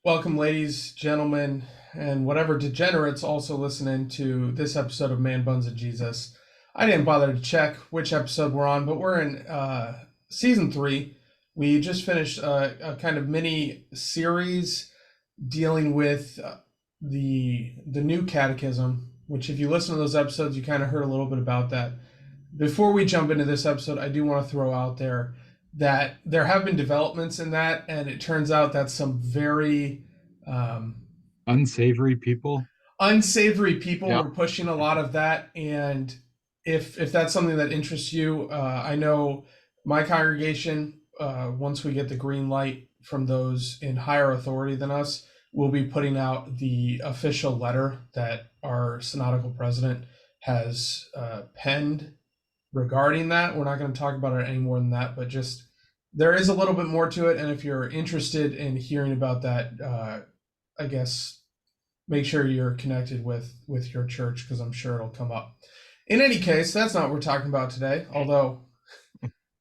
Welcome, ladies, gentlemen, and whatever degenerates also listening to this episode of Man Buns and Jesus. I didn't bother to check which episode we're on, but we're in season 3. We just finished a kind of mini series dealing with the new catechism, which if you listen to those episodes, you kind of heard a little bit about that. Before we jump into this episode, I do want to throw out there that there have been developments in that, and it turns out that some very um, Unsavory people. unsavory people Yeah. were pushing a lot of that. And if that's something that interests you, I know my congregation, once we get the green light from those in higher authority than us, will be putting out the official letter that our synodical president has penned regarding that. We're not going to talk about it any more than that, but just there is a little bit more to it. And if you're interested in hearing about that, I guess make sure you're connected with your church, because I'm sure it'll come up. In any case, that's not what we're talking about today. Although,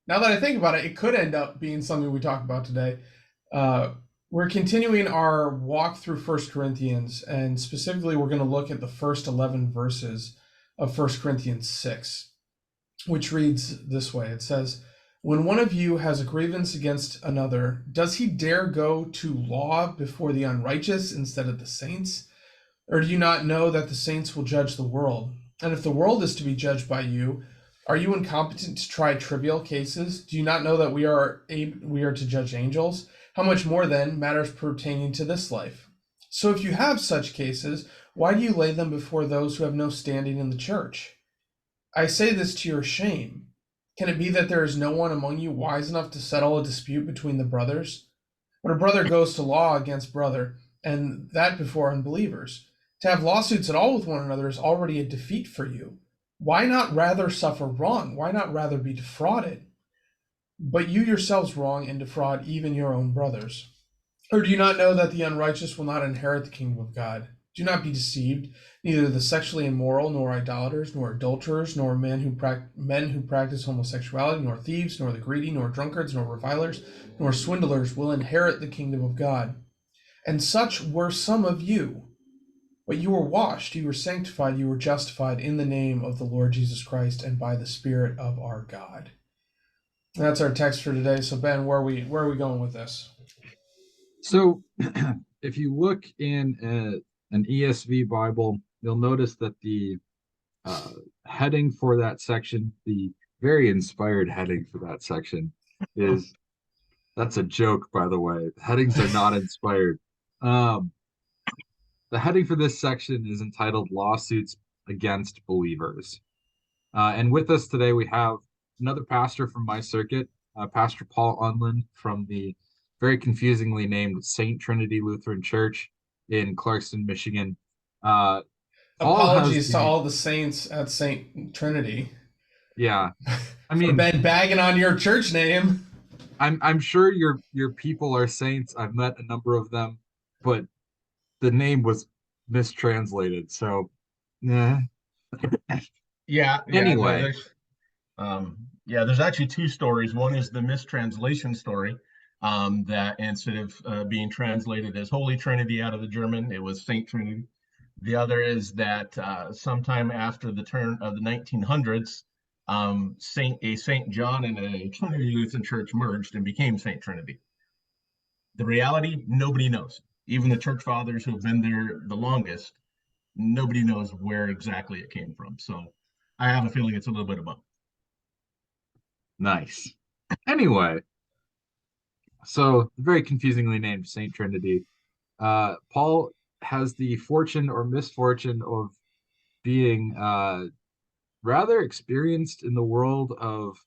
now that I think about it, it could end up being something we talk about today. Uh, we're continuing our walk through First Corinthians, and specifically, we're going to look at the first 11 verses of First Corinthians 6, which reads this way. It says, "When one of you has a grievance against another, does he dare go to law before the unrighteous instead of the saints? Or do you not know that the saints will judge the world? And if the world is to be judged by you, are you incompetent to try trivial cases? Do you not know that we are to judge angels? How much more then matters pertaining to this life? So if you have such cases, why do you lay them before those who have no standing in the church? I say this to your shame. Can it be that there is no one among you wise enough to settle a dispute between the brothers? When a brother goes to law against brother, and that before unbelievers, to have lawsuits at all with one another is already a defeat for you. Why not rather suffer wrong? Why not rather be defrauded? But you yourselves wrong and defraud even your own brothers. Or do you not know that the unrighteous will not inherit the kingdom of God? Do not be deceived. Neither the sexually immoral, nor idolaters, nor adulterers, nor men who practice homosexuality, nor thieves, nor the greedy, nor drunkards, nor revilers, nor swindlers will inherit the kingdom of God. And such were some of you. But you were washed, you were sanctified, you were justified in the name of the Lord Jesus Christ and by the Spirit of our God." And that's our text for today. So Ben, where are we going with this? So if you look in an ESV Bible, you'll notice that the uh, heading for that section, the very inspired heading for that section, is that's a joke, by the way. The headings are not inspired. Um, the heading for this section is entitled Lawsuits Against Believers. And with us today, we have another pastor from my circuit, Pastor Paul Unland from the very confusingly named St. Trinity Lutheran Church in Clarkston, Michigan. Uh, Paul has Apologies to the, all the saints at St. Trinity yeah, I for mean, Ben bagging on your church name. I'm sure your people are saints. I've met a number of them, but the name was mistranslated. So, yeah. Yeah, no, Anyway, there's actually two stories. One is the mistranslation story, that instead of being translated as Holy Trinity out of the German, it was Saint Trinity. The other is that sometime after the turn of the 1900s, Saint John and a Trinity Lutheran Church merged and became Saint Trinity. The reality, nobody knows. Even the church fathers who have been there the longest, nobody knows where exactly it came from. So I have a feeling it's a little bit of both. nice. Anyway, so very confusingly named Saint Trinity. Paul has the fortune or misfortune of being rather experienced in the world of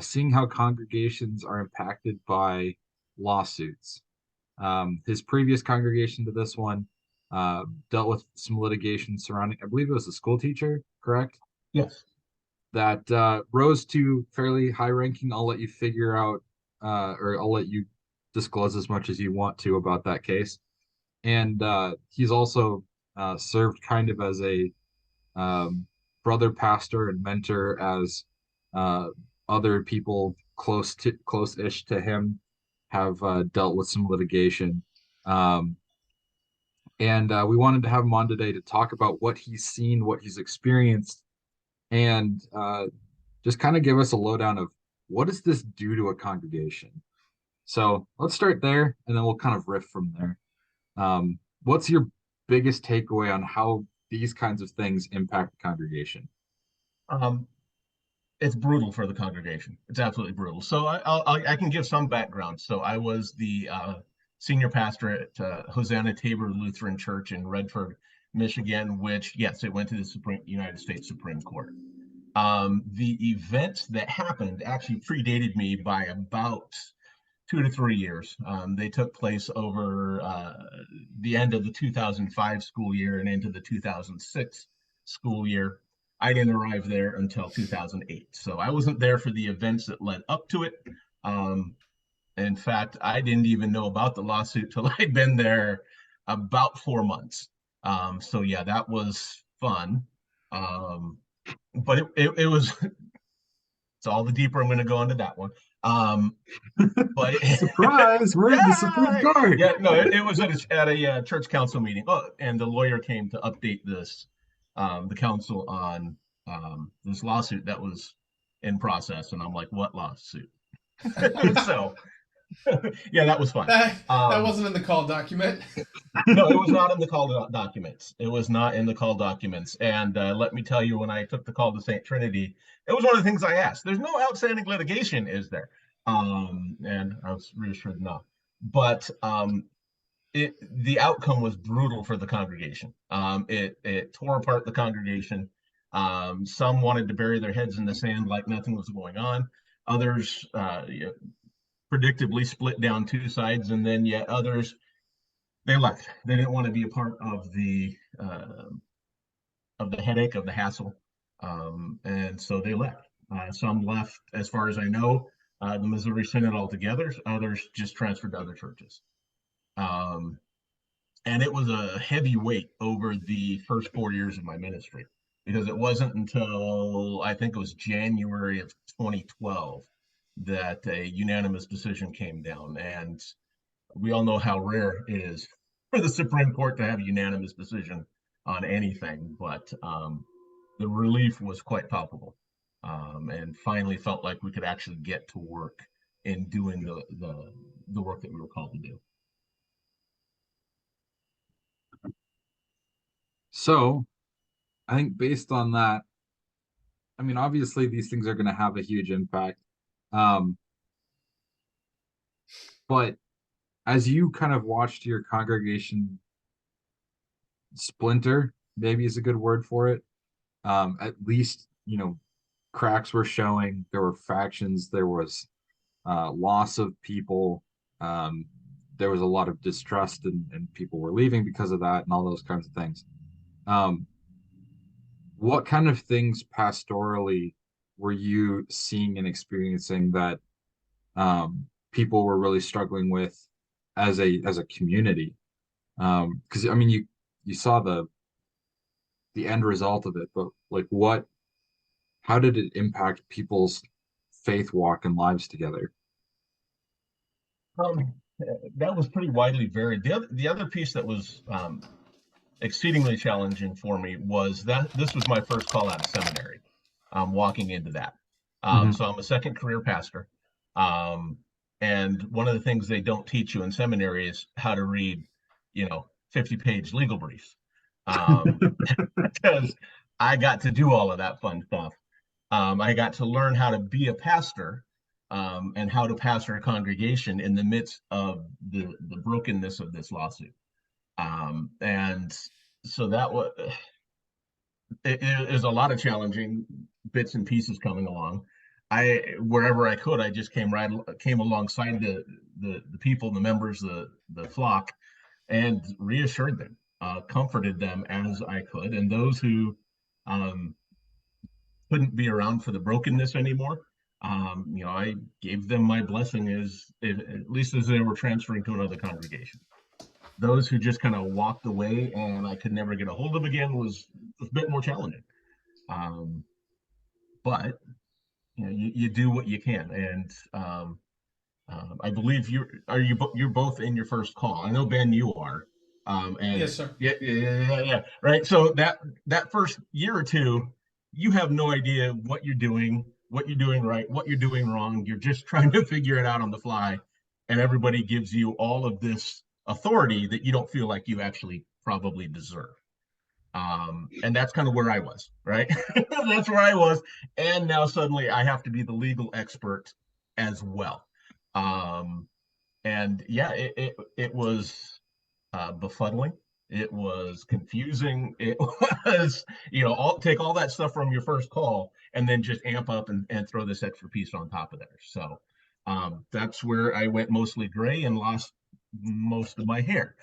seeing how congregations are impacted by lawsuits. His previous congregation to this one dealt with some litigation surrounding, I believe it was a school teacher, correct? Yes. That rose to fairly high ranking. I'll let you figure out, or I'll let you disclose as much as you want to about that case. And he's also served kind of as a um, brother pastor and mentor as uh, other people close-ish to him have dealt with some litigation. And we wanted to have him on today to talk about what he's seen, what he's experienced, and just kind of give us a lowdown of what does this do to a congregation. So let's start there, and then we'll kind of riff from there. What's your biggest takeaway on how these kinds of things impact the congregation? Um, it's brutal for the congregation. It's absolutely brutal. So I can give some background. So I was the senior pastor at Hosanna Tabor Lutheran Church in Redford, Michigan, which, yes, it went to the United States Supreme Court. The events that happened actually predated me by about 2 to 3 years. They took place over the end of the 2005 school year and into the 2006 school year. I didn't arrive there until 2008. So I wasn't there for the events that led up to it. In fact, I didn't even know about the lawsuit till I'd been there about 4 months. So yeah, that was fun. But it was, it's all the deeper I'm going to go into that one. But Surprise, we're in the Supreme Court. Yeah, no, it was at a church council meeting. Oh, and the lawyer came to update this, the council on this lawsuit that was in process, and I'm like, what lawsuit? So, yeah, that was fun. That wasn't in the call document. No, it was not in the call documents. It was not in the call documents. And let me tell you, when I took the call to St. Trinity, it was one of the things I asked. There's no outstanding litigation, is there? And I was reassured no. But the outcome was brutal for the congregation. It tore apart the congregation. Some wanted to bury their heads in the sand like nothing was going on. Others predictably split down two sides, and then yet others, they left. They didn't want to be a part of the headache, of the hassle, and so they left. Some left, as far as I know, the Missouri Synod altogether. Others just transferred to other churches. And it was a heavy weight over the first 4 years of my ministry, because it wasn't until I think it was January of 2012 that a unanimous decision came down. And we all know how rare it is for the Supreme Court to have a unanimous decision on anything, but the relief was quite palpable, and finally felt like we could actually get to work in doing the work that we were called to do. So I think based on that, I mean, obviously these things are going to have a huge impact. But as you kind of watched your congregation splinter, maybe is a good word for it, at least, cracks were showing, there were factions, there was loss of people, there was a lot of distrust, and people were leaving because of that and all those kinds of things. What kind of things pastorally were you seeing and experiencing that people were really struggling with as a community? Because I mean, you saw the end result of it, but like how did it impact people's faith walk and lives together? That was pretty widely varied. The other piece that was exceedingly challenging for me was that this was my first call out of seminary, walking into that. So I'm a second career pastor. And one of the things they don't teach you in seminary is how to read, 50-page legal briefs. Because I got to do all of that fun stuff. I got to learn how to be a pastor, and how to pastor a congregation in the midst of the brokenness of this lawsuit. And so that was, it is a lot of challenging bits and pieces coming along. Wherever I could, I just came alongside the people, the members, the flock, and reassured them, comforted them as I could. And those who couldn't be around for the brokenness anymore, I gave them my blessing at least as they were transferring to another congregation. Those who just kind of walked away and I could never get a hold of again was a bit more challenging. But you do what you can, and I believe you're both in your first call. I know, Ben, you are. And Yes, sir. yeah. Right. So that first year or two, you have no idea what you're doing right, what you're doing wrong. You're just trying to figure it out on the fly, and everybody gives you all of this authority that you don't feel like you actually probably deserve. And that's kind of where I was, right? That's where I was, and now suddenly I have to be the legal expert as well. Um, and yeah, it was befuddling. It was confusing. It was, all take all that stuff from your first call and then just amp up and throw this extra piece on top of there. So that's where I went mostly gray and lost most of my hair.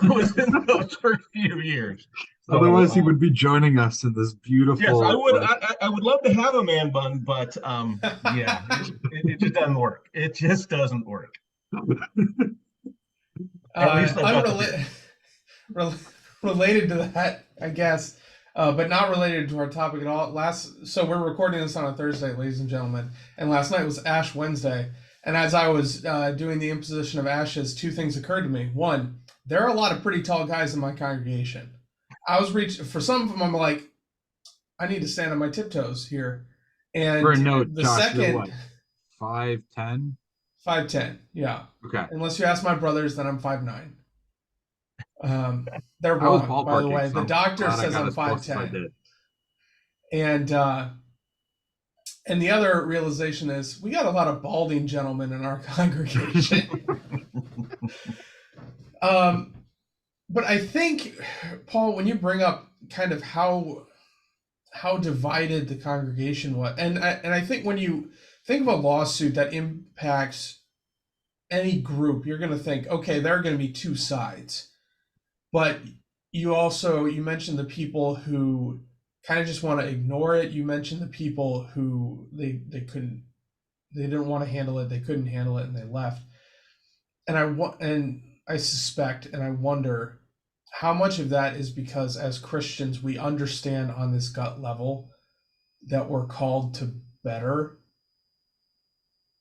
Was in those first few years. So Otherwise, he would be joining us in this yes, I beautiful. would. I would love to have a man bun, but yeah, it just doesn't work. It just doesn't work. At least I got the beard. Related to that, I guess, but not related to our topic at all. So we're recording this on a Thursday, ladies and gentlemen, and last night was Ash Wednesday. And as I was doing the imposition of ashes, two things occurred to me. One, there are a lot of pretty tall guys in my congregation. I was reaching for some of them. I'm like, I need to stand on my tiptoes here. And For a note, the Josh, you're second, what, 5'10"? 5'10", yeah. Okay. Unless you ask my brothers, then I'm 5'9". They're I was wrong, by the ballparking, way. so The I'm doctor glad I says got I'm as close as I 5'10". did. And the other realization is we got a lot of balding gentlemen in our congregation. But I think, Paul, when you bring up kind of how divided the congregation was, and I think when you think of a lawsuit that impacts any group, you're going to think, okay, there are going to be two sides. But you mentioned the people who kind of just want to ignore it. You mentioned the people who they didn't want to handle it, they couldn't handle it, and they left. And I suspect and I wonder how much of that is because as Christians we understand on this gut level that we're called to better.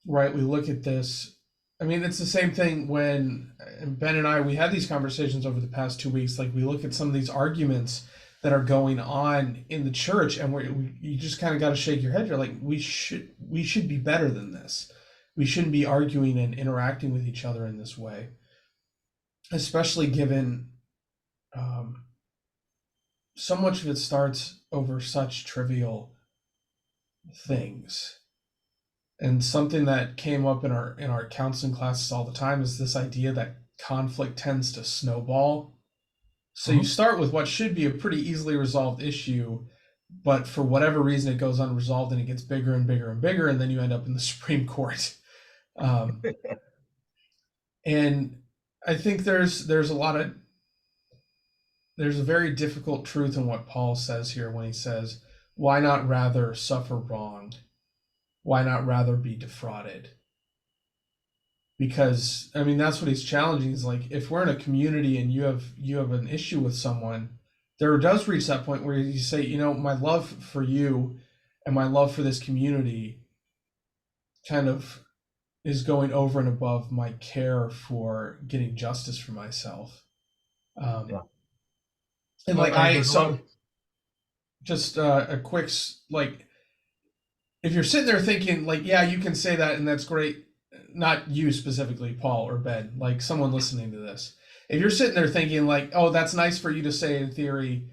Right? We look at this. I mean, it's the same thing when Ben and we had these conversations over the past 2 weeks. Like, we look at some of these arguments that are going on in the church, and you just kind of got to shake your head. You're like, we should be better than this. We shouldn't be arguing and interacting with each other in this way, especially given so much of it starts over such trivial things. And something that came up in our counseling classes all the time is this idea that conflict tends to snowball. So you start with what should be a pretty easily resolved issue, but for whatever reason it goes unresolved and it gets bigger and bigger and bigger, and then you end up in the Supreme Court. And I think there's a very difficult truth in what Paul says here when he says, why not rather suffer wrong? Why not rather be defrauded? Because, I mean, that's what he's challenging. Is like, if we're in a community and you have an issue with someone, there does reach that point where you say, my love for you and my love for this community kind of is going over and above my care for getting justice for myself. Yeah. And just a quick, like, if you're sitting there thinking, like, yeah, you can say that and that's great, not you specifically, Paul or Ben, like someone listening to this. If you're sitting there thinking, like, oh, that's nice for you to say in theory,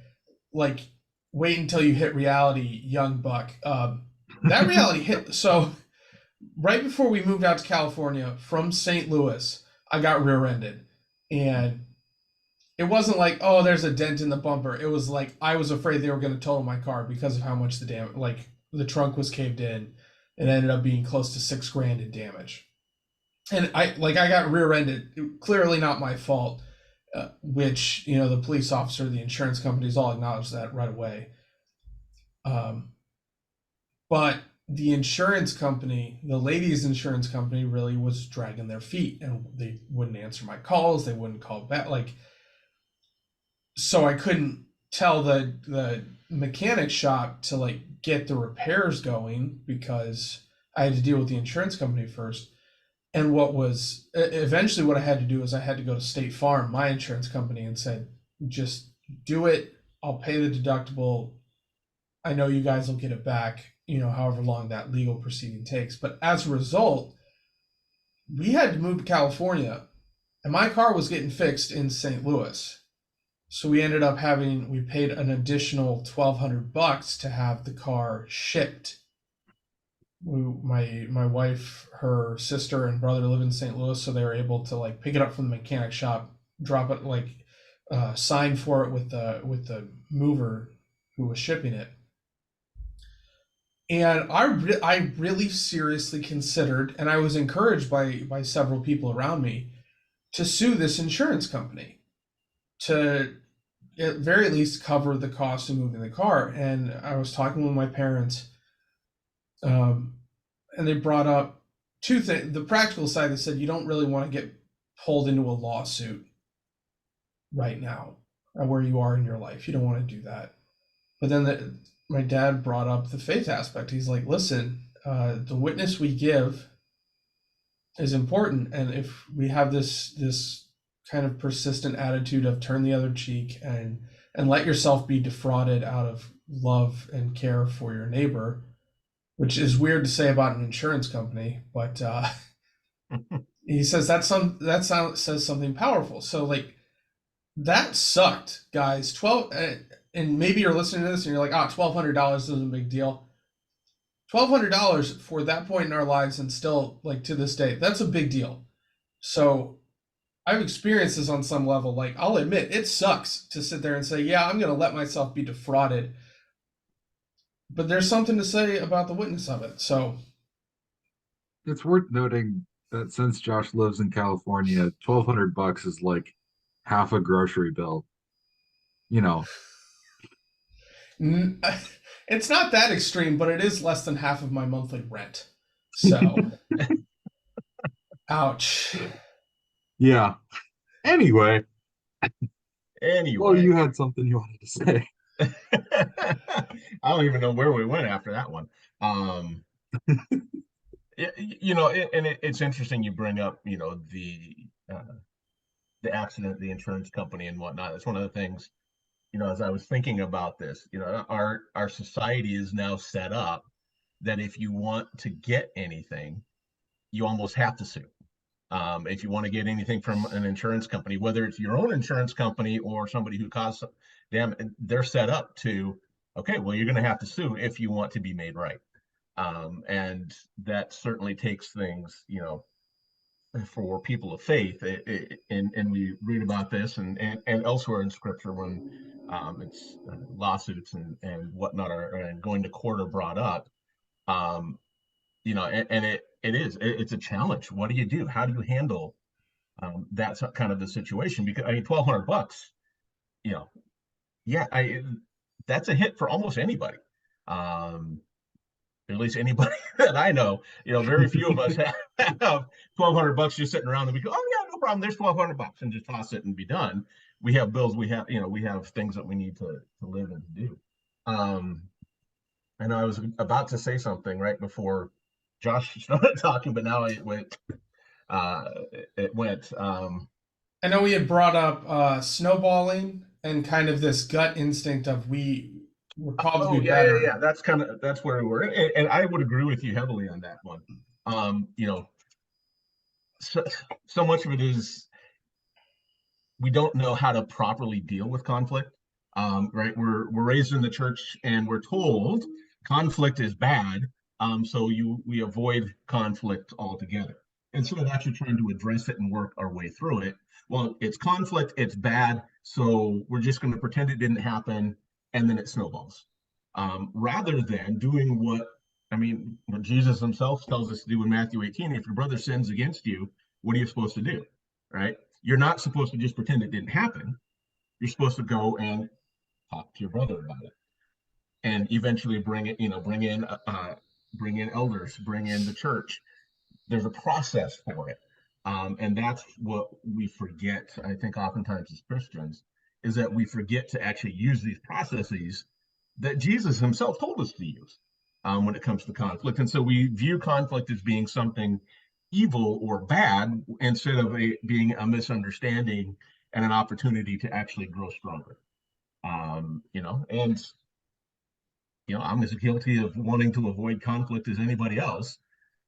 like, wait until you hit reality, young buck. That reality hit. So right before we moved out to California from St. Louis, I got rear-ended. And it wasn't like, oh, there's a dent in the bumper. It was like I was afraid they were going to total my car because of how much the trunk was caved in. It ended up being close to $6,000 in damage. And I got rear-ended, clearly not my fault, which, the police officer, the insurance companies all acknowledged that right away. But the insurance company, the ladies' insurance company, really was dragging their feet, and they wouldn't answer my calls. They wouldn't call back. So I couldn't tell the mechanic shop to get the repairs going because I had to deal with the insurance company first. And eventually what I had to do is I had to go to State Farm, my insurance company, and said, just do it. I'll pay the deductible. I know you guys will get it back, however long that legal proceeding takes. But as a result, we had to move to California, and my car was getting fixed in St. Louis. So we ended up we paid an additional $1,200 to have the car shipped. My wife, her sister, and brother live in St. Louis, so they were able to like pick it up from the mechanic shop, drop it, like sign for it with the mover who was shipping it. And I really seriously considered, and I was encouraged by several people around me, to sue this insurance company to at very least cover the cost of moving the car. And I was talking with my parents, and they brought up two things. The practical side, they said you don't really want to get pulled into a lawsuit right now where you are in your life. You don't want to do that. But then my dad brought up the faith aspect. He's like, listen, the witness we give is important. And if we have this kind of persistent attitude of turn the other cheek and let yourself be defrauded out of love and care for your neighbor, which is weird to say about an insurance company, but he says that says something powerful. So like that sucked, guys. And maybe you're listening to this and you're like, $1,200 isn't a big deal. $1,200 for that point in our lives, and still like to this day, that's a big deal. So I've experienced this on some level. Like, I'll admit it sucks to sit there and say, yeah, I'm going to let myself be defrauded. But there's something to say about the witness of it. So It's worth noting that since Josh lives in California, $1,200 is like half a grocery bill. You know, it's not that extreme, but it is less than half of my monthly rent. So, ouch. yeah. Anyway, Anyway. well, you had something you wanted to say. I don't even know where we went after that one. It's interesting you bring up, the accident, the insurance company and whatnot. It's one of the things, as I was thinking about this, our society is now set up that if you want to get anything, you almost have to sue. If you want to get anything from an insurance company, whether it's your own insurance company or somebody who caused damage, they're set up to, okay, well, you're going to have to sue if you want to be made right. And that certainly takes things, for people of faith. And we read about this and elsewhere in scripture when it's lawsuits and whatnot and going to court are brought up. It's a challenge. What do you do? How do you handle that's kind of the situation? Because I mean, $1,200, that's a hit for almost anybody. At least anybody that I know, very few of us have $1,200 just sitting around and we go, oh yeah, no problem. There's $1,200 and just toss it and be done. We have bills. We have things that we need to live and to do. I know I was about to say something right before Josh started talking, but now it went. I know we had brought up snowballing and kind of this gut instinct of we're called to be better. Yeah. That's where we were, and I would agree with you heavily on that one. So much of it is we don't know how to properly deal with conflict. Right? We're raised in the church and we're told conflict is bad. So we avoid conflict altogether. Instead of actually trying to address it and work our way through it. Well, it's conflict, it's bad, so we're just going to pretend it didn't happen, and then it snowballs. Rather than doing what Jesus himself tells us to do in Matthew 18, if your brother sins against you, what are you supposed to do? Right? You're not supposed to just pretend it didn't happen. You're supposed to go and talk to your brother about it. And eventually bring in elders, bring in the church. There's a process for it. And that's what we forget, I think, oftentimes as Christians, is that we forget to actually use these processes that Jesus himself told us to use when it comes to conflict. And so we view conflict as being something evil or bad instead of being a misunderstanding and an opportunity to actually grow stronger. And I'm as guilty of wanting to avoid conflict as anybody else.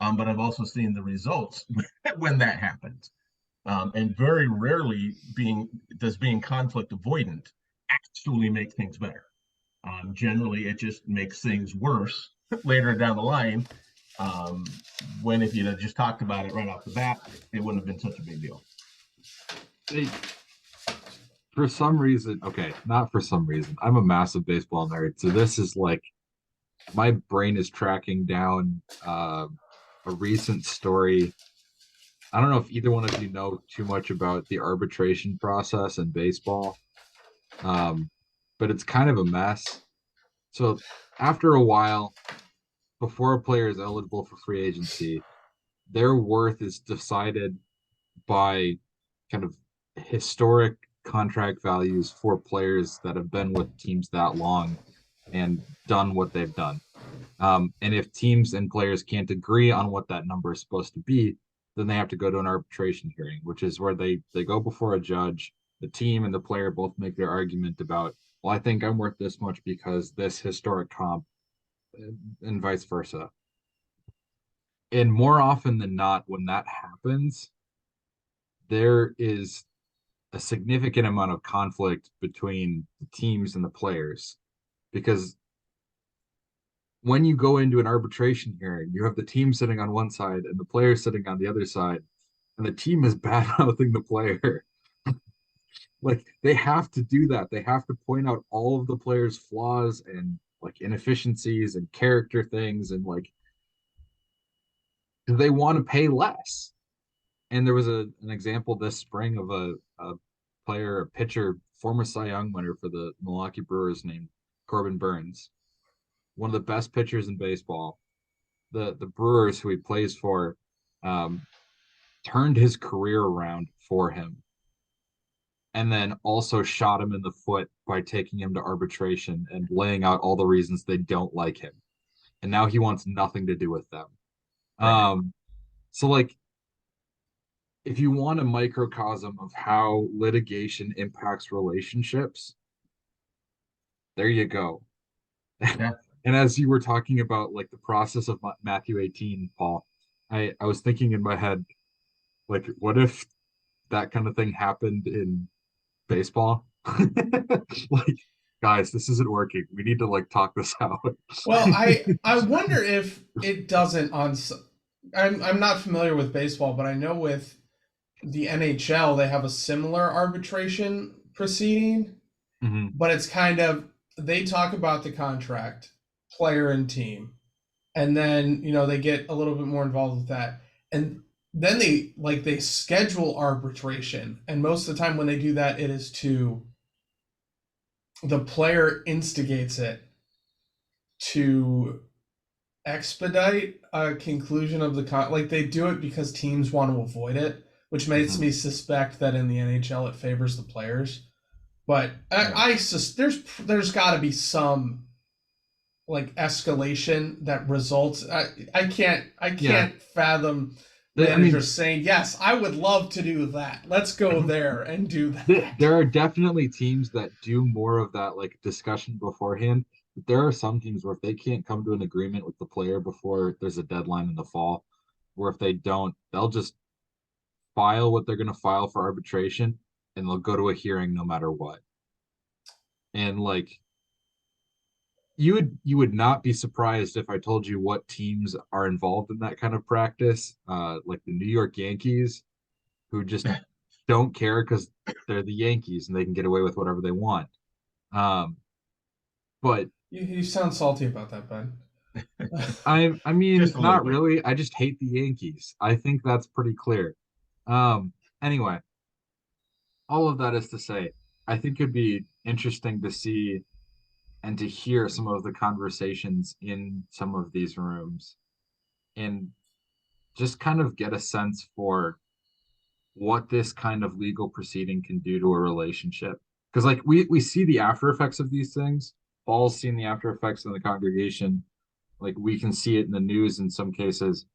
But I've also seen the results when that happens. And very rarely being conflict avoidant actually make things better. Generally, it just makes things worse later down the line. When if you'd have just talked about it right off the bat, it wouldn't have been such a big deal. They, for some reason, okay, not for some reason, I'm a massive baseball nerd, so this is like my brain is tracking down a recent story. I don't know if either one of you know too much about the arbitration process in baseball, but it's kind of a mess. So after a while, before a player is eligible for free agency, their worth is decided by kind of historic contract values for players that have been with teams that long and done what they've done. And if teams and players can't agree on what that number is supposed to be, then they have to go to an arbitration hearing, which is where they go before a judge. The team and the player both make their argument about, well, I think I'm worth this much because this historic comp, and vice versa. And more often than not, when that happens, there is a significant amount of conflict between the teams and the players, because when you go into an arbitration hearing, you have the team sitting on one side and the player sitting on the other side, and the team is bad mouthing the player. Like they have to do that. They have to point out all of the player's flaws and like inefficiencies and character things, and like they want to pay less. And there was an example this spring of a player, a pitcher, former Cy Young winner for the Milwaukee Brewers named Corbin Burns, one of the best pitchers in baseball. The Brewers, who he plays for, turned his career around for him, and then also shot him in the foot by taking him to arbitration and laying out all the reasons they don't like him. And now he wants nothing to do with them. Right. So like, if you want a microcosm of how litigation impacts relationships, there you go. Yeah. And as you were talking about like the process of Matthew 18, Paul, I was thinking in my head, like, what if that kind of thing happened in baseball? Like, guys, this isn't working. We need to like talk this out. Well, I wonder if it doesn't on. I'm not familiar with baseball, but I know with the NHL they have a similar arbitration proceeding, Mhm. but it's kind of they talk about the contract, player and team, and then they get a little bit more involved with that, and then they schedule arbitration, and most of the time when they do that, it is to the player instigates it to expedite a conclusion of the like they do it because teams want to avoid it, which makes Mhm. me suspect that in the NHL it favors the players. But there's got to be some like escalation that results. I can't Yeah. fathom I mean, managers saying yes, I would love to do that. Let's go there and do that. there are definitely teams that do more of that like discussion beforehand. But there are some teams where if they can't come to an agreement with the player before there's a deadline in the fall, where if they don't, they'll just file what they're going to file for arbitration, and they'll go to a hearing no matter what. And like, you would not be surprised if I told you what teams are involved in that kind of practice. Like the New York Yankees, who just don't care because they're the Yankees and they can get away with whatever they want. But You sound salty about that, Ben. I mean, Just a little not bit. really. I just hate the Yankees. I think that's pretty clear. Anyway, all of that is to say, I think it'd be interesting to see and to hear some of the conversations in some of these rooms and just kind of get a sense for what this kind of legal proceeding can do to a relationship. Because like we see the after effects of these things. Paul's seen the after effects in the congregation. Like we can see it in the news in some cases.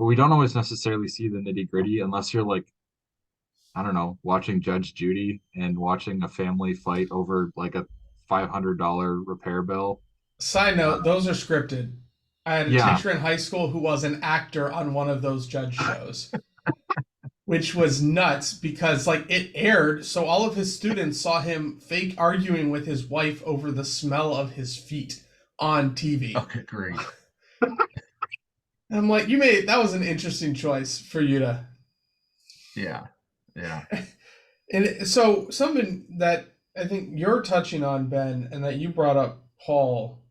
but we don't always necessarily see the nitty-gritty unless you're like, I don't know, watching Judge Judy and watching a family fight over like a $500 repair bill. Side note, those are scripted. I had a Yeah. teacher in high school who was an actor on one of those judge shows, which was nuts because like it aired, so all of his students saw him fake arguing with his wife over the smell of his feet on TV. Okay, great. And I'm like, that was an interesting choice for you to. Yeah. Yeah. And so something that I think you're touching on, Ben, and that you brought up, Paul,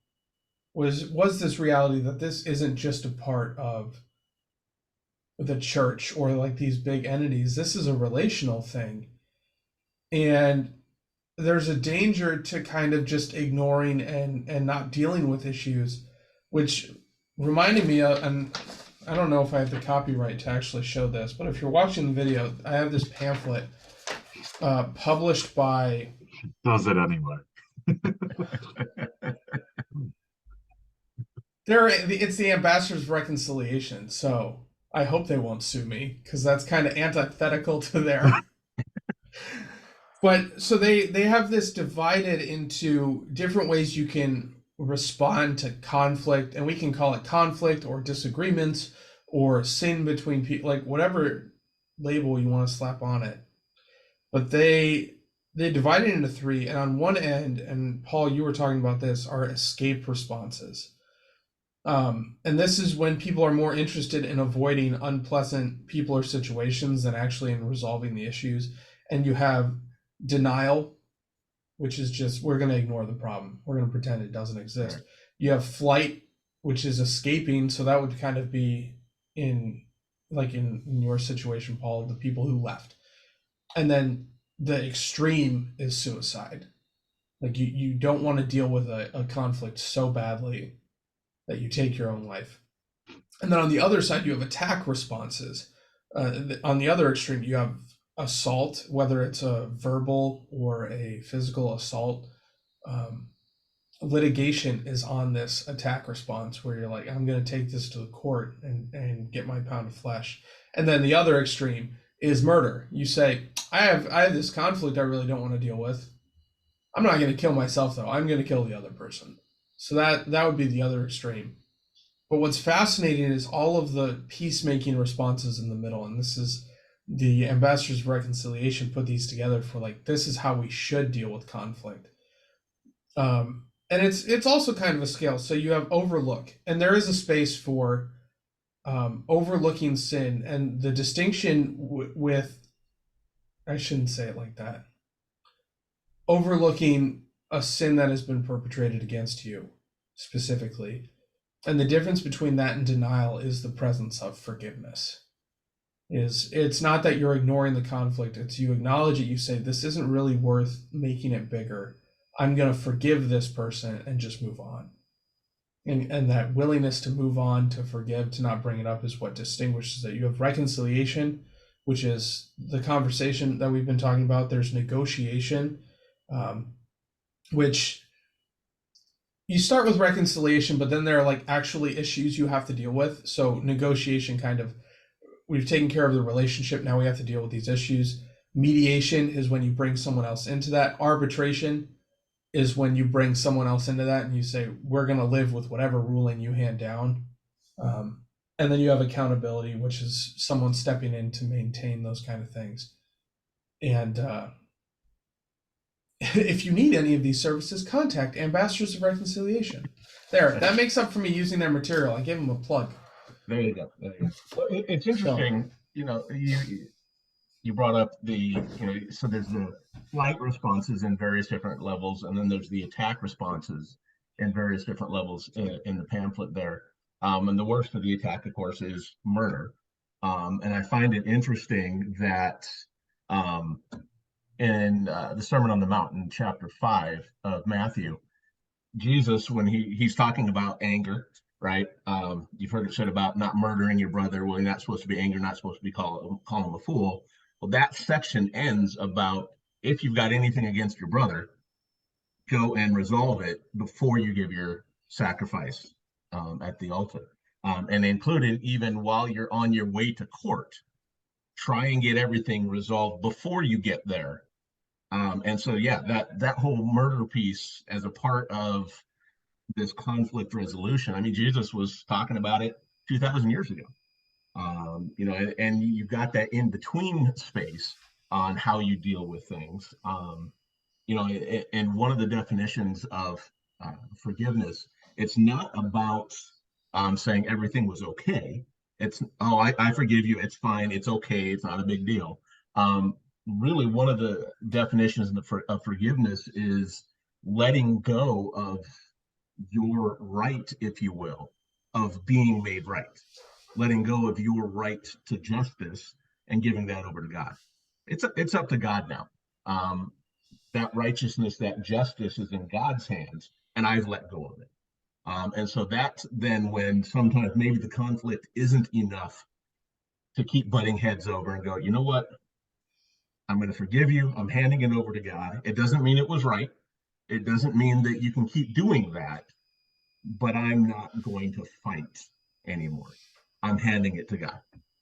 was this reality that this isn't just a part of the church or like these big entities. This is a relational thing. And there's a danger to kind of just ignoring and not dealing with issues, which reminded me of, and I don't know if I have the copyright to actually show this, but if you're watching the video, I have this pamphlet published by. Does it anyway. It's the Ambassadors of Reconciliation, so I hope they won't sue me because that's kind of antithetical to their. But so they have this divided into different ways you can respond to conflict, and we can call it conflict or disagreements or sin between people, like whatever label you want to slap on it. But they divide it into three, and on one end, and Paul, you were talking about this, are escape responses. And this is when people are more interested in avoiding unpleasant people or situations than actually in resolving the issues. And you have denial, which is just, we're going to ignore the problem. We're going to pretend it doesn't exist. Right. You have flight, which is escaping. So that would kind of be in your situation, Paul, the people who left. And then the extreme is suicide. Like you don't want to deal with a conflict so badly that you take your own life. And then on the other side, you have attack responses. On the other extreme, you have assault, whether it's a verbal or a physical assault. Litigation is on this attack response where you're like, I'm going to take this to the court and get my pound of flesh. And then the other extreme is murder. You say, I have this conflict I really don't want to deal with. I'm not going to kill myself, though. I'm going to kill the other person. So that would be the other extreme. But what's fascinating is all of the peacemaking responses in the middle. And this is the Ambassadors of Reconciliation put these together for like, this is how we should deal with conflict. And it's also kind of a scale. So you have overlook, and there is a space for overlooking sin. And the distinction with, I shouldn't say it like that, overlooking a sin that has been perpetrated against you specifically. And the difference between that and denial is the presence of forgiveness. It's not that you're ignoring the conflict, it's you acknowledge it, you say, this isn't really worth making it bigger. I'm going to forgive this person and just move on. And that willingness to move on, to forgive, to not bring it up is what distinguishes it. You have reconciliation, which is the conversation that we've been talking about. There's negotiation, which you start with reconciliation, but then there are like actually issues you have to deal with. So negotiation kind of, we've taken care of the relationship, now we have to deal with these issues. Mediation is when you bring someone else into that. Arbitration is when you bring someone else into that and you say, we're going to live with whatever ruling you hand down. And then you have accountability, which is someone stepping in to maintain those kind of things. And if you need any of these services, contact Ambassadors of Reconciliation. There, that makes up for me using their material. I gave them a plug. There you go. Well, it's interesting, you brought up so there's the flight responses in various different levels, and then there's the attack responses in various different levels in the pamphlet there. And the worst of the attack, of course, is murder. And I find it interesting that in the Sermon on the Mount in chapter 5 of Matthew, Jesus, when he's talking about anger, right? You've heard it said about not murdering your brother. Well, you're not supposed to be angry, not supposed to be call him a fool. Well, that section ends about, if you've got anything against your brother, go and resolve it before you give your sacrifice at the altar. and including even while you're on your way to court, try and get everything resolved before you get there. And so, yeah, that whole murder piece as a part of this conflict resolution. I mean, Jesus was talking about it 2,000 years ago. And you've got that in between space on how you deal with things. And one of the definitions of forgiveness, it's not about saying everything was okay. It's, oh, I forgive you. It's fine. It's okay. It's not a big deal. Really, one of the definitions of forgiveness is letting go of your right, if you will, of being made right, letting go of your right to justice and giving that over to God. It's up to God now. That righteousness, that justice is in God's hands, and I've let go of it. And so that's then when sometimes maybe the conflict isn't enough to keep butting heads over and go, you know what? I'm going to forgive you. I'm handing it over to God. It doesn't mean it was right. It doesn't mean that you can keep doing that, but I'm not going to fight anymore. I'm handing it to God.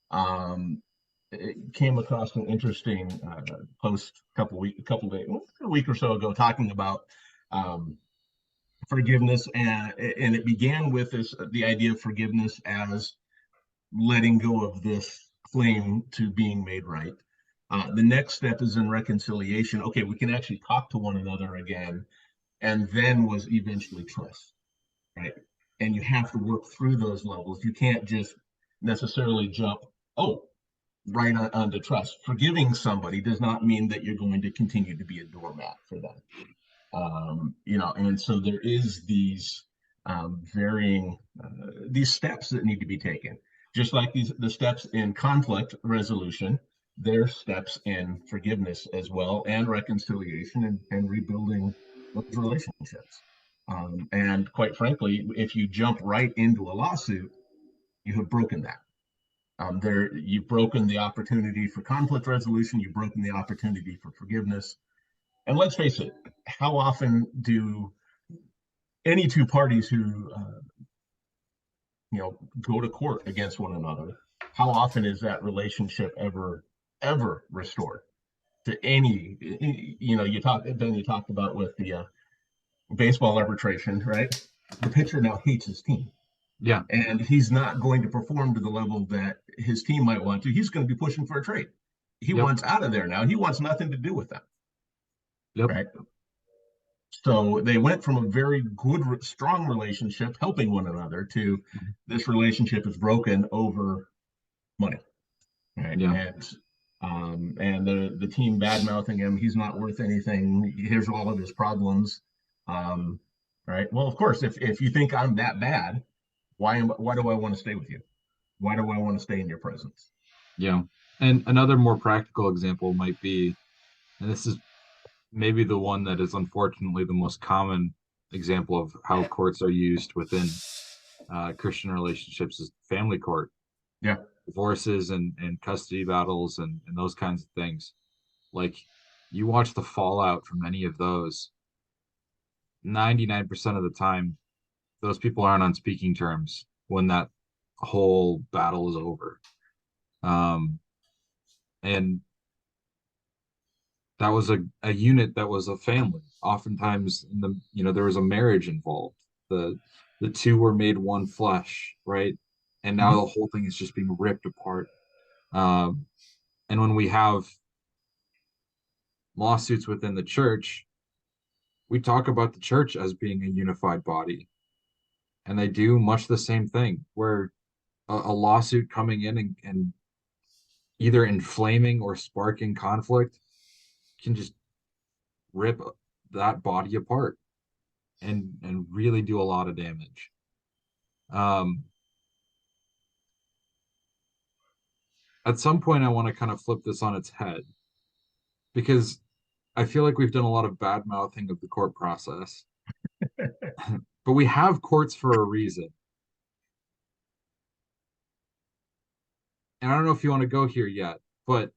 Um, it came across an interesting post a week or so ago, talking about forgiveness, and it began with the idea of forgiveness as letting go of this claim to being made right. The next step is in reconciliation. Okay, we can actually talk to one another again, and then was eventually trust, right? And you have to work through those levels. You can't just necessarily jump, oh, right on to trust. Forgiving somebody does not mean that you're going to continue to be a doormat for them. And so there is these varying these steps that need to be taken, just like the steps in conflict resolution. There's steps in forgiveness as well, and reconciliation, and rebuilding those relationships. And quite frankly, if you jump right into a lawsuit, you have broken that. You've broken the opportunity for conflict resolution. You've broken the opportunity for forgiveness. And let's face it, how often do any two parties who go to court against one another, how often is that relationship ever restored to any? You talked about with the baseball arbitration, right? The pitcher now hates his team. Yeah. And he's not going to perform to the level that his team might want to. He's going to be pushing for a trade. He wants out of there now. He wants nothing to do with them. Yep. Right. So they went from a very good, strong relationship, helping one another, to this relationship is broken over money. Right. Yeah. And the team bad mouthing him. He's not worth anything. Here's all of his problems. Right. Well, of course, if you think I'm that bad, why do I want to stay with you? Why do I want to stay in your presence? Yeah. And another more practical example might be, and this is maybe the one that is unfortunately the most common example of how courts are used within Christian relationships, is family court. Yeah. Divorces and custody battles and those kinds of things. Like, you watch the fallout from any of those, 99% of the time, those people aren't on speaking terms when that whole battle is over. And that was a unit that was a family. Oftentimes there was a marriage involved. The two were made one flesh, right? And now the whole thing is just being ripped apart. And when we have lawsuits within the church, we talk about the church as being a unified body. And they do much the same thing, where a lawsuit coming in and either inflaming or sparking conflict can just rip that body apart and really do a lot of damage. At some point, I want to kind of flip this on its head, because I feel like we've done a lot of bad mouthing of the court process, but we have courts for a reason. And I don't know if you want to go here yet, but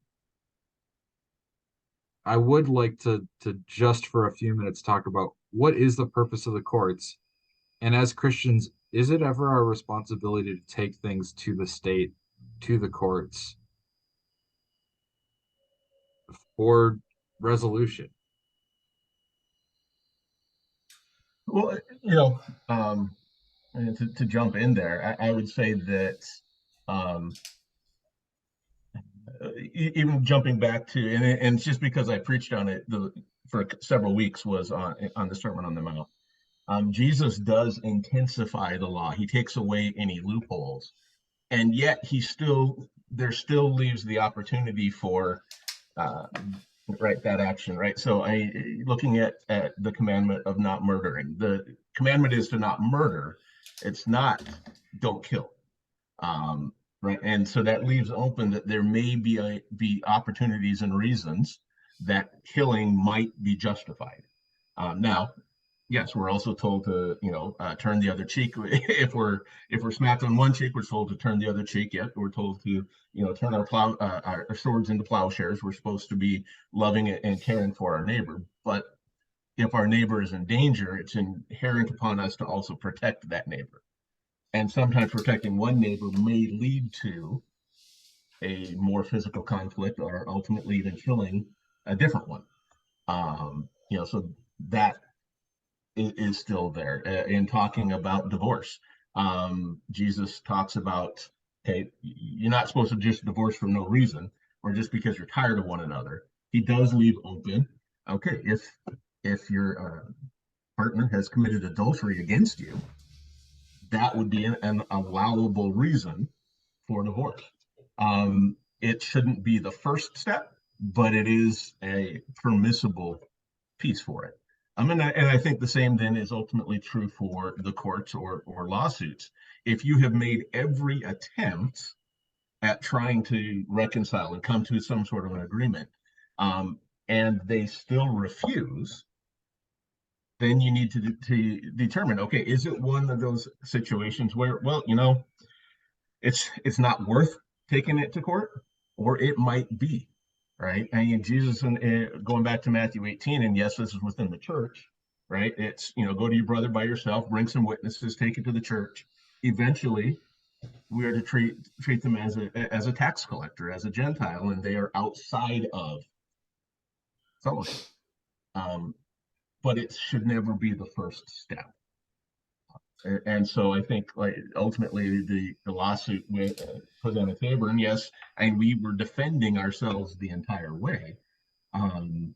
I would like to just for a few minutes talk about what is the purpose of the courts. And as Christians, is it ever our responsibility to take things to the state, to the courts for resolution? Well, and to jump in there, I would say that um, even jumping back to, and it's just because I preached on it for several weeks was on the Sermon on the Mount. Jesus does intensify the law. He takes away any loopholes, and yet there still leaves the opportunity for uh, right, that action, right? So looking at the commandment of not murdering, the commandment is to not murder. It's not don't kill. Right, and so that leaves open that there may be opportunities and reasons that killing might be justified. Now, yes, we're also told to turn the other cheek. If we're smacked on one cheek, we're told to turn the other cheek. Yet we're told to turn our swords into plowshares. We're supposed to be loving and caring for our neighbor. But if our neighbor is in danger, it's inherent upon us to also protect that neighbor. And sometimes protecting one neighbor may lead to a more physical conflict or ultimately even killing a different one. So that is still there. In talking about divorce, Jesus talks about, hey, you're not supposed to just divorce for no reason or just because you're tired of one another. He does leave open, okay, if your partner has committed adultery against you, that would be an allowable reason for divorce. It shouldn't be the first step, but it is a permissible piece for it. And I think the same then is ultimately true for the courts or lawsuits. If you have made every attempt at trying to reconcile and come to some sort of an agreement, and they still refuse, then you need to determine, okay, is it one of those situations where, well, it's not worth taking it to court, or it might be, right? I mean, Jesus, and going back to Matthew 18, and yes, this is within the church, right? It's, go to your brother by yourself, bring some witnesses, take it to the church. Eventually, we are to treat them as a tax collector, as a Gentile, and they are outside of fellowship. But it should never be the first step. And so I think, like, ultimately the lawsuit put on the table, and yes, and we were defending ourselves the entire way. And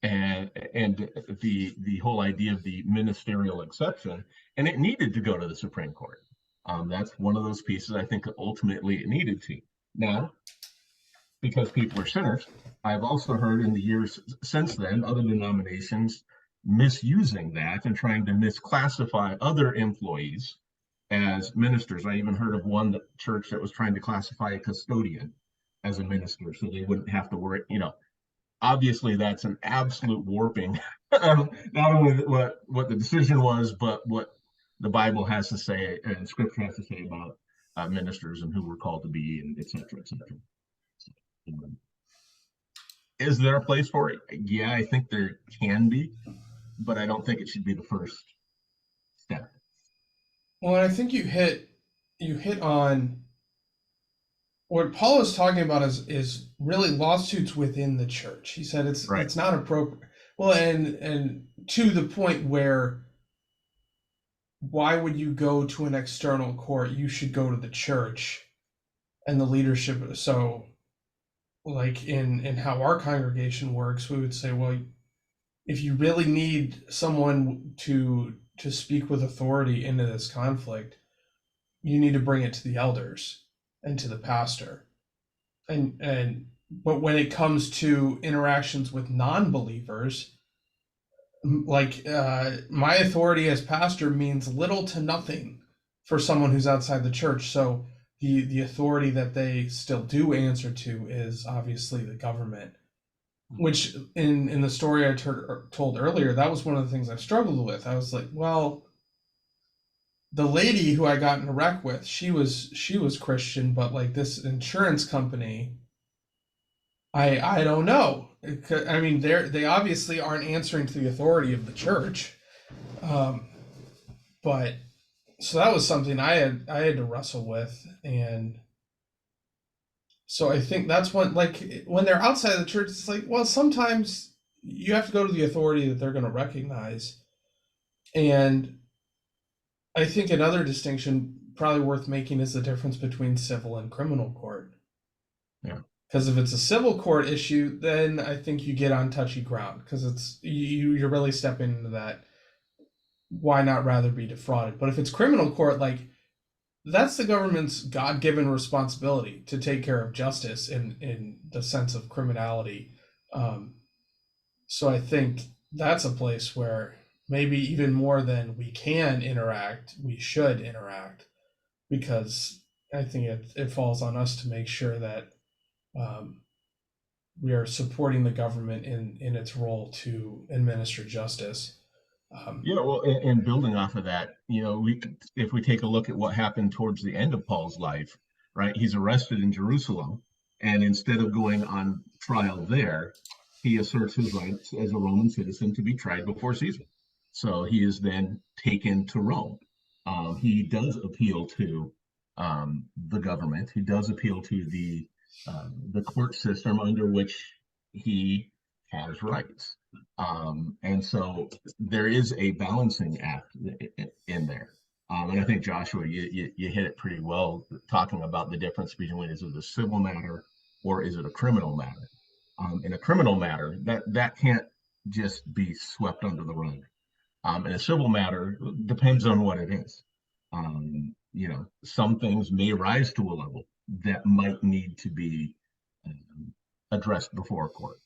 the whole idea of the ministerial exception, and it needed to go to the Supreme Court. That's one of those pieces I think ultimately it needed to. Now, because people are sinners, I've also heard in the years since then other denominations misusing that and trying to misclassify other employees as ministers. I even heard of one church that was trying to classify a custodian as a minister so they wouldn't have to worry. Obviously that's an absolute warping, not only what the decision was, but what the Bible has to say and Scripture has to say about ministers and who we're called to be, and et cetera, et cetera. Is there a place for it? Yeah, I think there can be, but I don't think it should be the first step. Well, I think you hit on what Paul is talking about is really lawsuits within the church. He said it's Right. it's not appropriate. Well, and to the point where, why would you go to an external court? You should go to the church and the leadership. So, like in how our congregation works, we would say, well, if you really need someone to speak with authority into this conflict, you need to bring it to the elders and to the pastor. But when it comes to interactions with non-believers, like my authority as pastor means little to nothing for someone who's outside the church. So the authority that they still do answer to is obviously the government, which in the story I told earlier, that was one of the things I struggled with. I was like, well, the lady who I got in a wreck with, she was Christian, but like this insurance company, I don't know. I mean, they obviously aren't answering to the authority of the church, but so that was something I had to wrestle with, and so I think that's when they're outside the church, it's like, well, sometimes you have to go to the authority that they're going to recognize. And I think another distinction probably worth making is the difference between civil and criminal court. Yeah. Because if it's a civil court issue, then I think you get on touchy ground, because you're really stepping into that. Why not rather be defrauded? But if it's criminal court, like, that's the government's God-given responsibility to take care of justice in the sense of criminality. Um, so I think that's a place where maybe even more than we can interact, we should interact, because I think it falls on us to make sure that um, we are supporting the government in its role to administer justice. Yeah, well, and building off of that, if we take a look at what happened towards the end of Paul's life, right? He's arrested in Jerusalem, and instead of going on trial there, he asserts his rights as a Roman citizen to be tried before Caesar. So he is then taken to Rome. He does appeal to the government. He does appeal to the court system under which he has rights. And so there is a balancing act in there. And I think, Joshua, you hit it pretty well, talking about the difference between, is it a civil matter or is it a criminal matter? In a criminal matter, that can't just be swept under the rug. In a civil matter, depends on what it is. Some things may rise to a level that might need to be addressed before a court,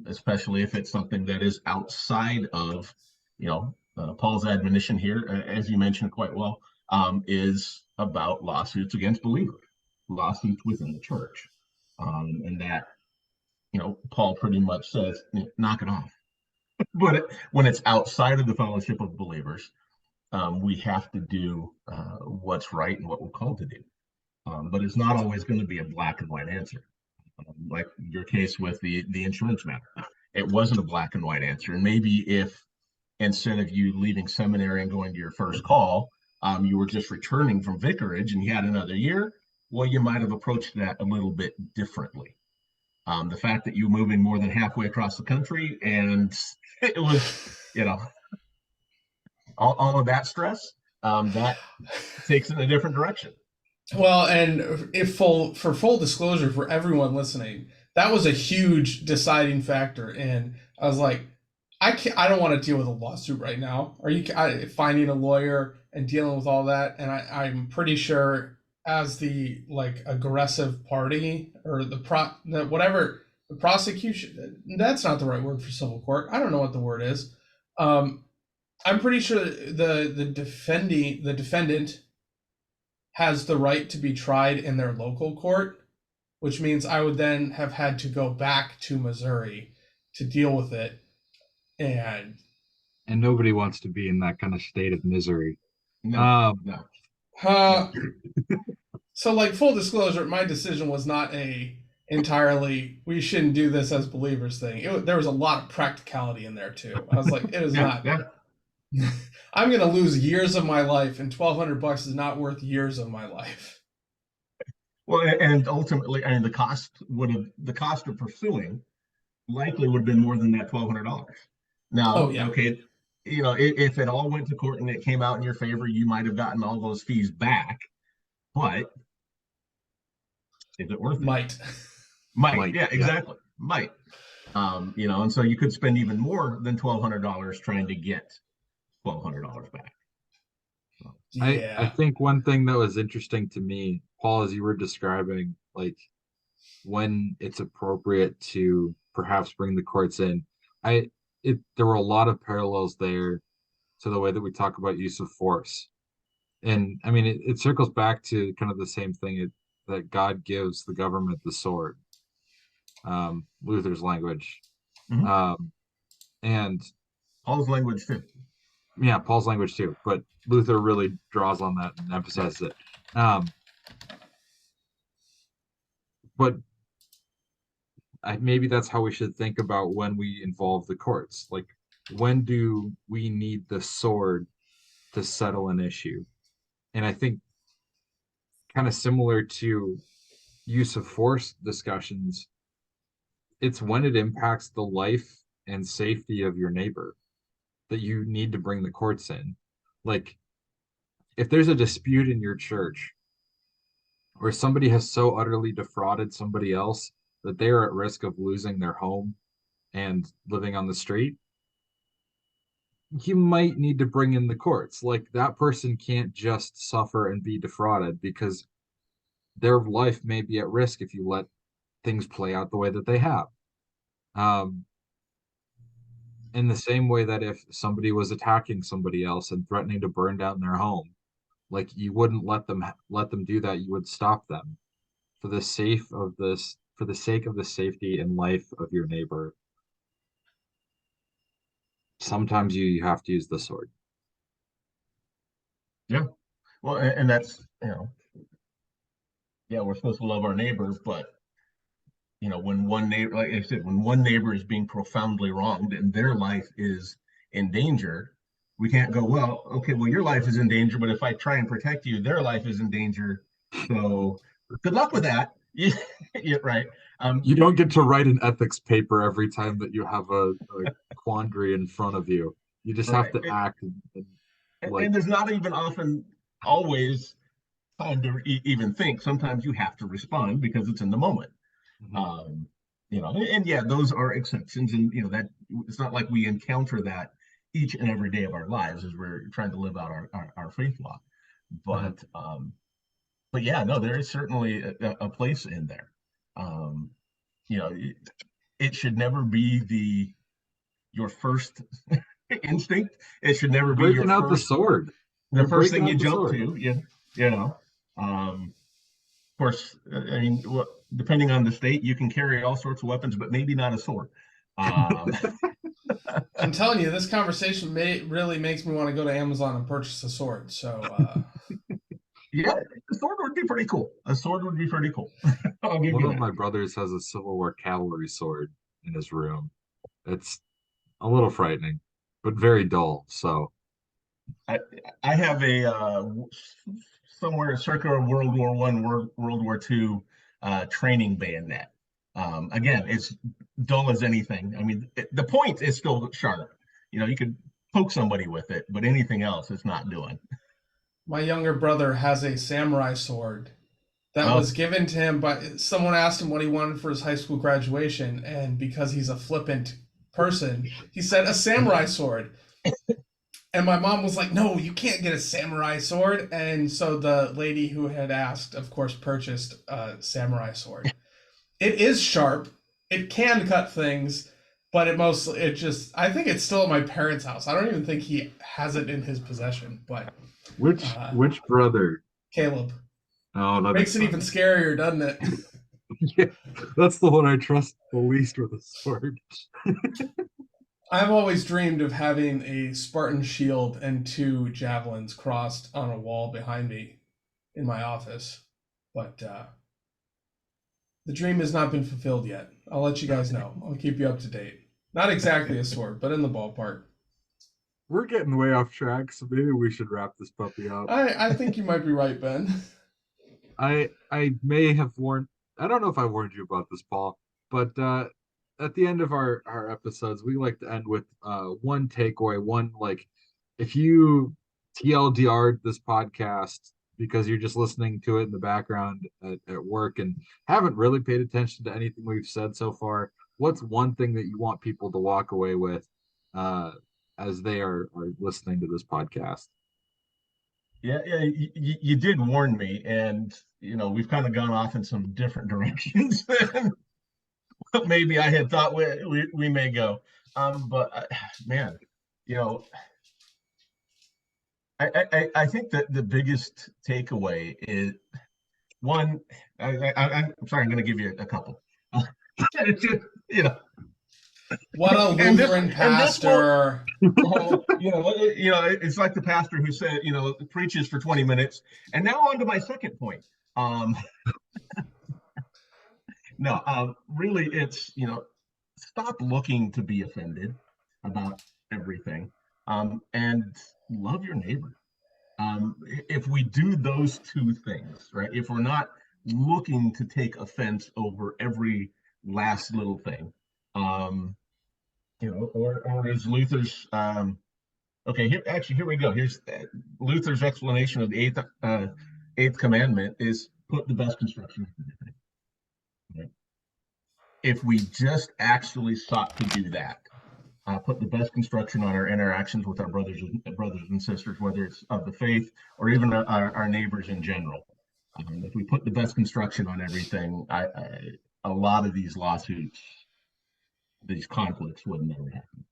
especially if it's something that is outside of, Paul's admonition here, as you mentioned quite well, is about lawsuits against believers, lawsuits within the church. And that, Paul pretty much says, knock it off. But when it's outside of the fellowship of believers, we have to do what's right and what we're called to do. But it's not always going to be a black and white answer. Like your case with the insurance matter, it wasn't a black and white answer. And maybe if instead of you leaving seminary and going to your first call, you were just returning from vicarage and you had another year, well, you might have approached that a little bit differently. The fact that you're moving more than halfway across the country and it was, all of that stress, that takes it in a different direction. Well, and for full disclosure for everyone listening, that was a huge deciding factor. And I was like, I don't want to deal with a lawsuit right now. Are you finding a lawyer and dealing with all that? And I'm pretty sure, as the aggressive party, or the prosecution, that's not the right word for civil court. I don't know what the word is. I'm pretty sure the defendant has the right to be tried in their local court, which means I would then have had to go back to Missouri to deal with it. And nobody wants to be in that kind of state of misery. No. So, full disclosure, my decision was not entirely we shouldn't do this as believers thing. There was a lot of practicality in there too. I was like, it is not. Yeah. I'm going to lose years of my life, and $1,200 is not worth years of my life. Well, and ultimately, the cost of pursuing likely would have been more than that $1,200. Now, okay, if it all went to court and it came out in your favor, you might have gotten all those fees back. But is it worth it? Might. Yeah, exactly. Might. And so you could spend even more than $1,200 trying to get $1,200 back. Yeah. I think one thing that was interesting to me, Paul, as you were describing, when it's appropriate to perhaps bring the courts in, there were a lot of parallels there to the way that we talk about use of force. And it circles back to kind of the same thing, that God gives the government the sword, Luther's language. Mm-hmm. And Paul's language too. Yeah, Paul's language too, but Luther really draws on that and emphasizes it. But maybe that's how we should think about when we involve the courts. When do we need the sword to settle an issue? And I think kind of similar to use of force discussions, it's when it impacts the life and safety of your neighbor that you need to bring the courts in. Like, if there's a dispute in your church where somebody has so utterly defrauded somebody else that they are at risk of losing their home and living on the street, you might need to bring in the courts. Like, that person can't just suffer and be defrauded, because their life may be at risk if you let things play out the way that they have. Um, in the same way that if somebody was attacking somebody else and threatening to burn down their home, like, you wouldn't let them do that. You would stop them for the sake of the safety and life of your neighbor. Sometimes you have to use the sword. Yeah. Well, and that's, yeah, we're supposed to love our neighbors, but when one neighbor, like I said, when one neighbor is being profoundly wronged and their life is in danger, we can't go, well, okay, well, your life is in danger, but if I try and protect you, their life is in danger. So good luck with that. Yeah, right. You don't get to write an ethics paper every time that you have a quandary in front of you. You just have right. to act like, And there's not even often always time to even think. Sometimes you have to respond because it's in the moment. mhm, Um, and yeah, those are exceptions, and that it's not like we encounter that each and every day of our lives as we're trying to live out our faith walk. mhm. But yeah, no, there is certainly a place in there. Um, it should never be your first instinct. It should never be Breaking out the sword. the You're first breaking thing you out the jump sword. to. You know. Of course, I mean, depending on the state, you can carry all sorts of weapons, but maybe not a sword. Um, I'm telling you, this conversation really makes me want to go to Amazon and purchase a sword. So, yeah, a sword would be pretty cool. A sword would be pretty cool. I'll give One you of that. my brothers has a Civil War cavalry sword in his room. It's a little frightening, but very dull. So, I, I have a somewhere circa World War One, World War Two training bayonet. Again, it's dull as anything. I mean, the point is still sharp. You could poke somebody with it, but anything else, it's not doing. my younger brother has a samurai sword that was Oh, given to him by someone asked him what he wanted for his high school graduation, and because he's a flippant person, he said a samurai sword. And my mom was like, "No, you can't get a samurai sword." And so the lady who had asked, of course, purchased a samurai sword. It is sharp. It can cut things, but it just I think it's still at my parents' house. I don't even think he has it in his possession, but uh which brother? Caleb. Oh, that Makes makes it even sense. scarier, doesn't it? Yeah, that's the one I trust the least with a sword. I've always dreamed of having a Spartan shield and two javelins crossed on a wall behind me in my office, but the dream has not been fulfilled yet. I'll let you guys know. I'll keep you up to date. Not exactly a sword, but in the ballpark. We're getting way off track, so maybe we should wrap this puppy up. I think you might be right, Ben. I may have warned. I don't know if I warned you about this, Paul, but at the end of our episodes, we like to end with one takeaway, one, like, if you TLDR'd this podcast because you're just listening to it in the background at work and haven't really paid attention to anything we've said so far, what's one thing that you want people to walk away with uh, as they are listening to this podcast? yeah, yeah. You did warn me, and we've kind of gone off in some different directions than what maybe I had thought we may go. But man, you know, I think that the biggest takeaway is one. I'm sorry, I'm going to give you a couple. It's just, What a and this Lutheran and this will pastor. it's like the pastor who said, preaches for 20 minutes. And now on to my second point. Um, no, really, it's, stop looking to be offended about everything, and love your neighbor. If we do those two things, right? If we're not looking to take offense over every last little thing, or as Luther's, okay, here we go. Here's Luther's explanation of the eighth commandment is put the best construction on everything. Right? If we just actually sought to do that, put the best construction on our interactions with our brothers and sisters, whether it's of the faith or even our neighbors in general. If we put the best construction on everything, a lot of these lawsuits, these conflicts would never happen.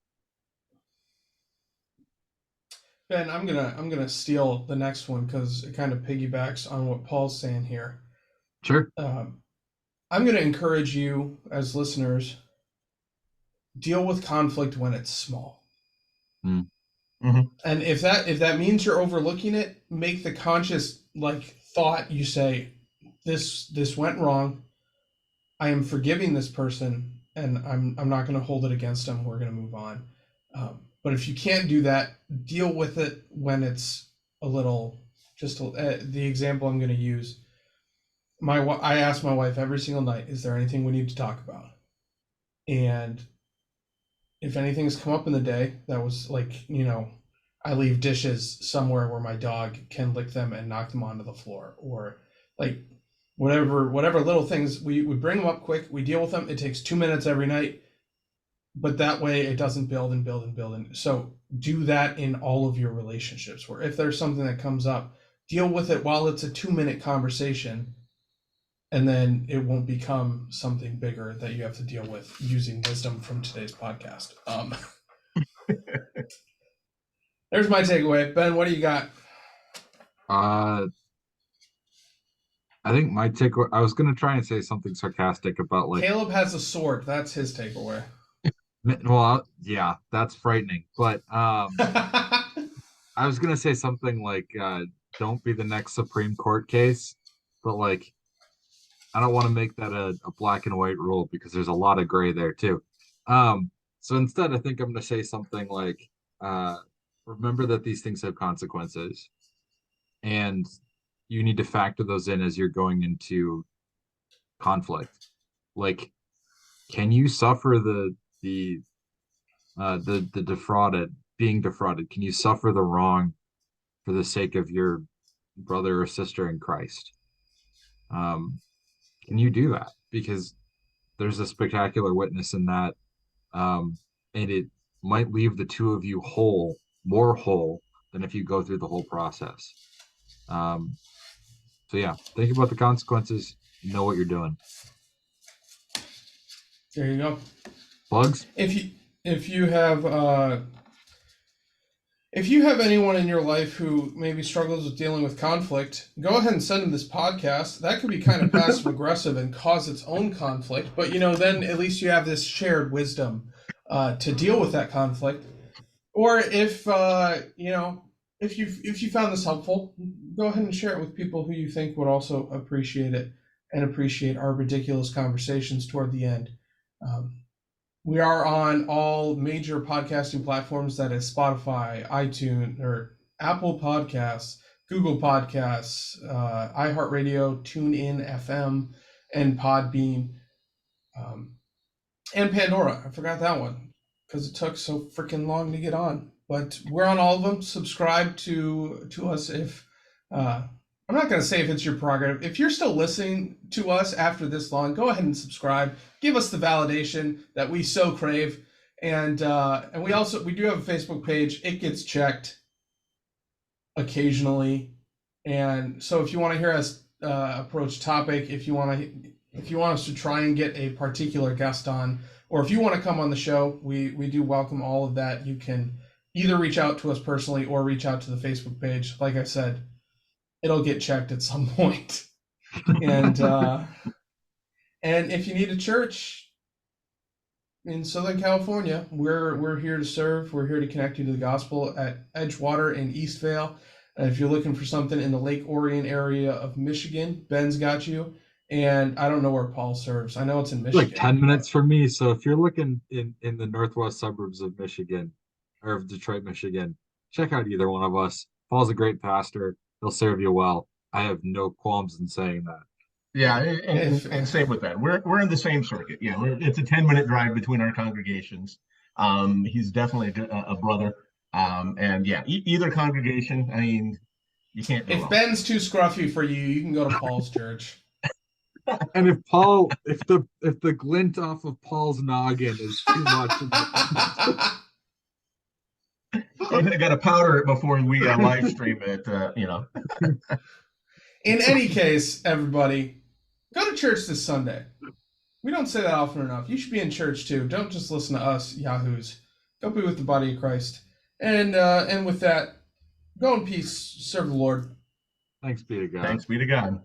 Ben, I'm gonna steal the next one because it kind of piggybacks on what Paul's saying here. Sure. I'm gonna encourage you as listeners, deal with conflict when it's small. Mm-hmm. And if that means you're overlooking it, make the conscious thought. You say, this went wrong. I am forgiving this person, and I'm not going to hold it against them. We're going to move on. But if you can't do that, deal with it when it's a little. The example I'm going to use. I ask my wife every single night, "Is there anything we need to talk about?" And if anything's come up in the day that was I leave dishes somewhere where my dog can lick them and knock them onto the floor, or whatever little things, we bring them up quick, we deal with them. It takes 2 minutes every night, but that way it doesn't build and build and build. And so do that in all of your relationships, where if there's something that comes up, deal with it while it's a 2-minute conversation, and then it won't become something bigger that you have to deal with, using wisdom from today's podcast. There's my takeaway. Ben, what do you got? I think my takeaway, I was going to try and say something sarcastic about Caleb has a sword. That's his takeaway. Well, yeah, that's frightening. But I was going to say something like, don't be the next Supreme Court case. But I don't want to make that a black and white rule, because there's a lot of gray there too. So instead, I think I'm going to say something like, remember that these things have consequences, and you need to factor those in as you're going into conflict. Can you suffer the being defrauded? Can you suffer the wrong for the sake of your brother or sister in Christ? Can you do that? Because there's a spectacular witness in that, and it might leave the two of you more whole than if you go through the whole process. So yeah, think about the consequences. Know what you're doing. There you go. Plugs? If you have anyone in your life who maybe struggles with dealing with conflict, go ahead and send them this podcast. That could be kind of passive aggressive and cause its own conflict, but then at least you have this shared wisdom to deal with that conflict. Or if you found this helpful, go ahead and share it with people who you think would also appreciate it and appreciate our ridiculous conversations toward the end. We are on all major podcasting platforms, that is Spotify, iTunes, or Apple Podcasts, Google Podcasts, iHeartRadio, TuneIn FM, and Podbean, and Pandora. I forgot that one because it took so freaking long to get on. But we're on all of them. Subscribe to us if I'm not going to say if it's your prerogative. If you're still listening to us after this long, go ahead and subscribe. Give us the validation that we so crave. And we do have a Facebook page. It gets checked occasionally. And so if you want to hear us approach topic, if you want us to try and get a particular guest on, or if you want to come on the show, we do welcome all of that. You can either reach out to us personally or reach out to the Facebook page. Like I said, it'll get checked at some point. And if you need a church in Southern California, we're here to serve. We're here to connect you to the gospel at Edgewater in Eastvale. And if you're looking for something in the Lake Orion area of Michigan, Ben's got you. And I don't know where Paul serves. I know it's in Michigan. 10 minutes from me. So if you're looking in the northwest suburbs of Michigan, or of Detroit, Michigan, check out either one of us. Paul's a great pastor. He'll serve you well. I have no qualms in saying that. Yeah, and same with that. We're in the same circuit. Yeah, it's a 10-minute drive between our congregations. He's definitely a brother. And yeah, either congregation. I mean, you can't go If wrong. Ben's too scruffy for you, you can go to Paul's church. And if the glint off of Paul's noggin is too much, I got to powder it before we live stream it. In any case, everybody, go to church this Sunday. We don't say that often enough. You should be in church too. Don't just listen to us yahoos. Go be with the body of Christ. And with that, go in peace. Serve the Lord. thanks be to God. Thanks be to God.